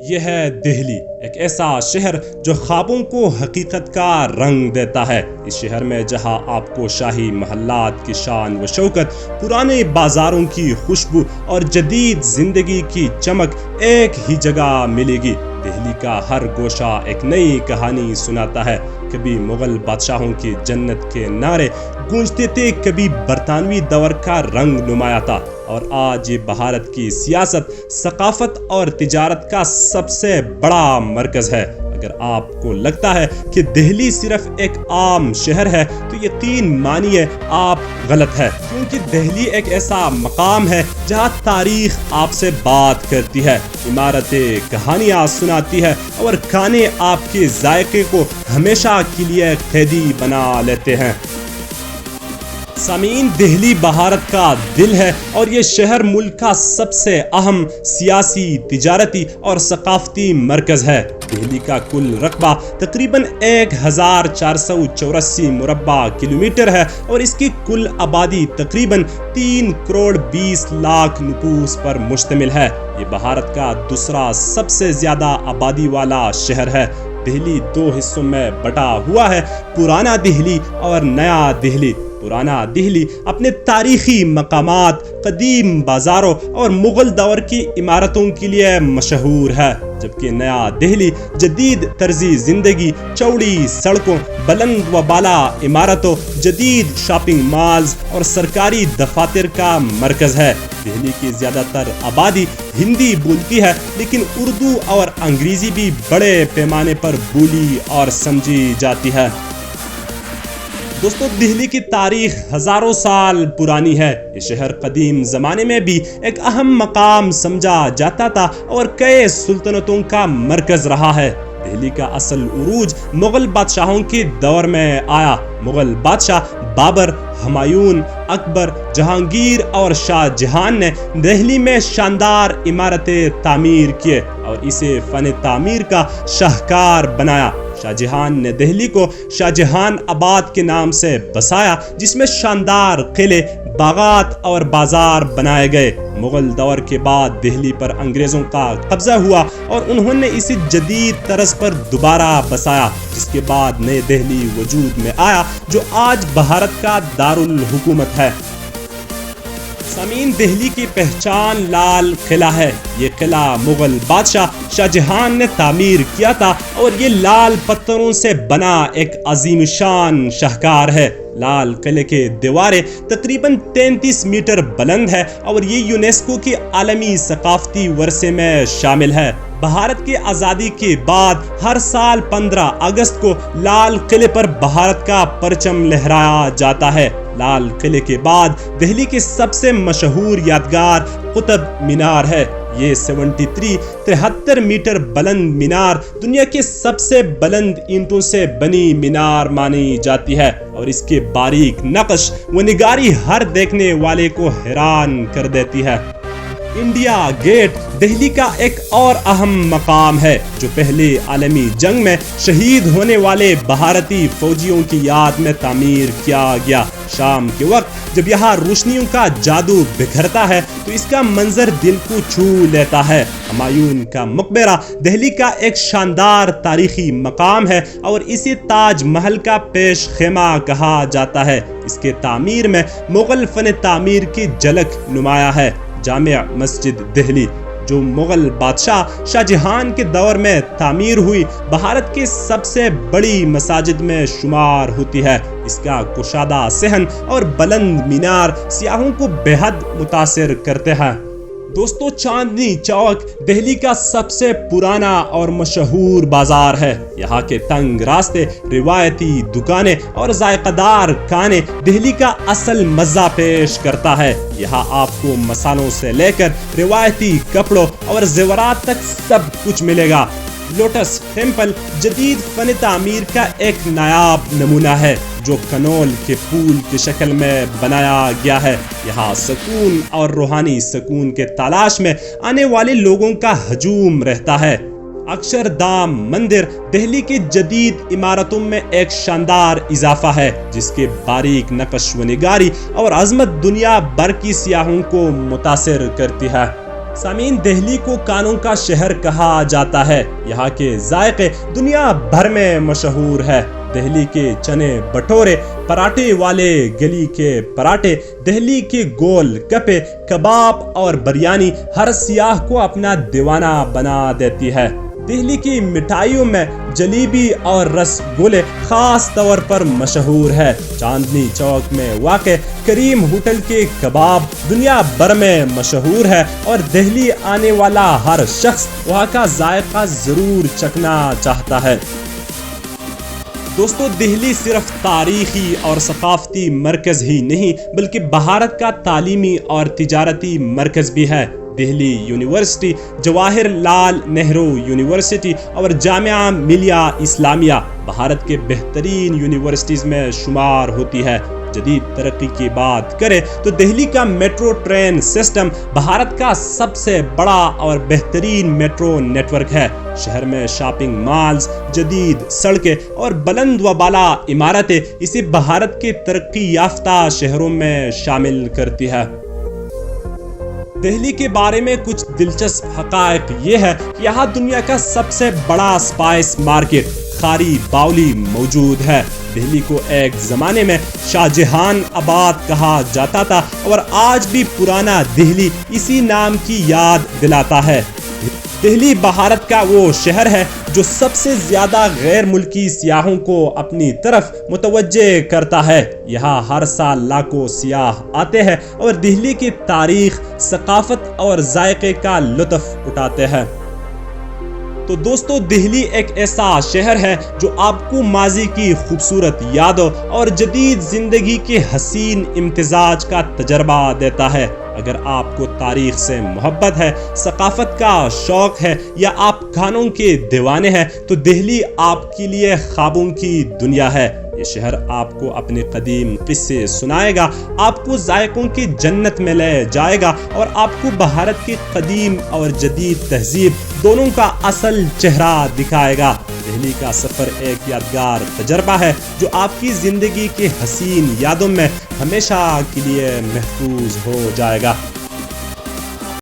یہ ہے دہلی، ایک ایسا شہر جو خوابوں کو حقیقت کا رنگ دیتا ہے۔ اس شہر میں جہاں آپ کو شاہی محلات کی شان و شوکت، پرانے بازاروں کی خوشبو اور جدید زندگی کی چمک ایک ہی جگہ ملے گی۔ دہلی کا ہر گوشہ ایک نئی کہانی سناتا ہے۔ کبھی مغل بادشاہوں کی جنت کے نعرے گونجتے تھے، کبھی برطانوی دور کا رنگ نمایاں تھا، اور آج یہ بھارت کی سیاست، ثقافت اور تجارت کا سب سے بڑا مرکز ہے۔ اگر آپ کو لگتا ہے کہ دہلی صرف ایک عام شہر ہے تو یقین مانیے آپ غلط ہے، کیونکہ دہلی ایک ایسا مقام ہے جہاں تاریخ آپ سے بات کرتی ہے، عمارتیں کہانیاں سناتی ہے اور کھانے آپ کے ذائقے کو ہمیشہ کے لیے قیدی بنا لیتے ہیں۔ سامعین، دہلی بھارت کا دل ہے اور یہ شہر ملک کا سب سے اہم سیاسی، تجارتی اور ثقافتی مرکز ہے۔ دہلی کا کل رقبہ تقریباً 1484 مربع کلومیٹر ہے اور اس کی کل آبادی تقریباً 3 کروڑ 20 لاکھ نفوس پر مشتمل ہے۔ یہ بھارت کا دوسرا سب سے زیادہ آبادی والا شہر ہے۔ دہلی 2 حصوں میں بٹا ہوا ہے، پرانا دہلی اور نیا دہلی۔ پرانا دہلی اپنے تاریخی مقامات، قدیم بازاروں اور مغل دور کی عمارتوں کے لیے مشہور ہے، جبکہ نیا دہلی جدید طرزی زندگی، چوڑی سڑکوں، بلند و بالا عمارتوں، جدید شاپنگ مالز اور سرکاری دفاتر کا مرکز ہے۔ دہلی کی زیادہ تر آبادی ہندی بولتی ہے، لیکن اردو اور انگریزی بھی بڑے پیمانے پر بولی اور سمجھی جاتی ہے۔ دوستو، دہلی کی تاریخ ہزاروں سال پرانی ہے۔ یہ شہر قدیم زمانے میں بھی ایک اہم مقام سمجھا جاتا تھا اور کئی سلطنتوں کا مرکز رہا ہے۔ دہلی کا اصل عروج مغل بادشاہوں کے دور میں آیا۔ مغل بادشاہ بابر، ہمایوں، اکبر، جہانگیر اور شاہ جہان نے دہلی میں شاندار عمارتیں تعمیر کیے اور اسے فن تعمیر کا شاہکار بنایا۔ شاہ جہان نے دہلی کو شاہ جہان آباد کے نام سے بسایا، جس میں شاندار قلعے، باغات اور بازار بنائے گئے۔ مغل دور کے بعد دہلی پر انگریزوں کا قبضہ ہوا اور انہوں نے اسے جدید طرز پر دوبارہ بسایا، جس کے بعد نئی دہلی وجود میں آیا جو آج بھارت کا دارالحکومت ہے۔ سامعین، دہلی کی پہچان لال قلعہ ہے۔ یہ قلعہ مغل بادشاہ شاہ جہان نے تعمیر کیا تھا اور یہ لال پتھروں سے بنا ایک عظیم شان شاہکار ہے۔ لال قلعے کی دیواریں تقریباً 33 میٹر بلند ہے اور یہ یونیسکو کے عالمی ثقافتی ورثے میں شامل ہے۔ بھارت کی آزادی کے بعد ہر سال 15 اگست کو لال قلعے پر بھارت کا پرچم لہرایا جاتا ہے۔ لال قلعے کے بعد دہلی کی سب سے مشہور یادگار قطب مینار ہے۔ یہ 73 میٹر بلند مینار دنیا کے سب سے بلند اینٹوں سے بنی مینار مانی جاتی ہے اور اس کے باریک نقش و نگاری ہر دیکھنے والے کو حیران کر دیتی ہے۔ انڈیا گیٹ دہلی کا ایک اور اہم مقام ہے، جو پہلی عالمی جنگ میں شہید ہونے والے بھارتی فوجیوں کی یاد میں تعمیر کیا گیا۔ شام کے وقت جب یہاں روشنیوں کا جادو بکھرتا ہے تو اس کا منظر دل کو چھو لیتا ہے۔ ہمایوں کا مقبرہ دہلی کا ایک شاندار تاریخی مقام ہے اور اسے تاج محل کا پیش خیمہ کہا جاتا ہے۔ اس کے تعمیر میں مغل فن تعمیر کی جھلک نمایاں ہے۔ جامع مسجد دہلی، جو مغل بادشاہ شاہ جہان کے دور میں تعمیر ہوئی، بھارت کی سب سے بڑی مساجد میں شمار ہوتی ہے۔ اس کا کشادہ صحن اور بلند مینار سیاحوں کو بے حد متاثر کرتے ہیں۔ دوستو، چاندنی چوک دہلی کا سب سے پرانا اور مشہور بازار ہے۔ یہاں کے تنگ راستے، روایتی دکانیں اور ذائقہ دار کھانے دہلی کا اصل مزہ پیش کرتا ہے۔ یہاں آپ کو مسالوں سے لے کر روایتی کپڑوں اور زیورات تک سب کچھ ملے گا۔ لوٹس ٹیمپل جدید فن تعمیر کا ایک نایاب نمونہ ہے، جو کنول کے پھول کی شکل میں بنایا گیا ہے۔ یہاں سکون اور روحانی سکون کے تلاش میں آنے والے لوگوں کا ہجوم رہتا ہے۔ اکشردھام مندر دہلی کی جدید عمارتوں میں ایک شاندار اضافہ ہے، جس کے باریک نقش و نگاری اور عظمت دنیا بھر کی سیاحوں کو متاثر کرتی ہے۔ سامعین، دہلی کو کانوں کا شہر کہا جاتا ہے۔ یہاں کے ذائقے دنیا بھر میں مشہور ہے۔ دہلی کے چنے بھٹورے، پراٹھے والے گلی کے پراٹھے، دہلی کے گول گپے، کباب اور بریانی ہر سیاح کو اپنا دیوانہ بنا دیتی ہے۔ دہلی کی مٹھائیوں میں جلیبی اور رس گلے خاص طور پر مشہور ہے۔ چاندنی چوک میں واقع کریم ہوٹل کے کباب دنیا بھر میں مشہور ہے اور دہلی آنے والا ہر شخص وہاں کا ذائقہ ضرور چکھنا چاہتا ہے۔ دوستو، دہلی صرف تاریخی اور ثقافتی مرکز ہی نہیں بلکہ بھارت کا تعلیمی اور تجارتی مرکز بھی ہے۔ دہلی یونیورسٹی، جواہر لال نہرو یونیورسٹی اور جامعہ ملیہ اسلامیہ بھارت کے بہترین یونیورسٹیز میں شمار ہوتی ہے۔ جدید ترقی کی بات کریں تو دہلی کا میٹرو ٹرین سسٹم بھارت کا سب سے بڑا اور بہترین میٹرو نیٹ ورک ہے۔ شہر میں شاپنگ مالز، جدید سڑکیں اور بلند و بالا عمارتیں اسے بھارت کے ترقی یافتہ شہروں میں شامل کرتی ہے۔ دہلی کے بارے میں کچھ دلچسپ حقائق یہ ہے کہ یہاں دنیا کا سب سے بڑا اسپائس مارکیٹ خاری باؤلی موجود ہے۔ دہلی کو ایک زمانے میں شاہ جہان آباد کہا جاتا تھا اور آج بھی پرانا دہلی اسی نام کی یاد دلاتا ہے۔ دہلی بھارت کا وہ شہر ہے جو سب سے زیادہ غیر ملکی سیاحوں کو اپنی طرف متوجہ کرتا ہے۔ یہاں ہر سال لاکھوں سیاح آتے ہیں اور دہلی کی تاریخ، ثقافت اور ذائقے کا لطف اٹھاتے ہیں۔ تو دوستو، دہلی ایک ایسا شہر ہے جو آپ کو ماضی کی خوبصورت یادوں اور جدید زندگی کے حسین امتزاج کا تجربہ دیتا ہے۔ اگر آپ کو تاریخ سے محبت ہے، ثقافت کا شوق ہے یا آپ کھانوں کے دیوانے ہیں تو دہلی آپ کے لیے خوابوں کی دنیا ہے۔ یہ شہر آپ کو اپنے قدیم قصے سنائے گا، آپ کو ذائقوں کی جنت میں لے جائے گا اور آپ کو بھارت کی قدیم اور جدید تہذیب دونوں کا اصل چہرہ دکھائے گا۔ دہلی کا سفر ایک یادگار تجربہ ہے جو آپ کی زندگی کے حسین یادوں میں ہمیشہ کے لیے محفوظ ہو جائے گا۔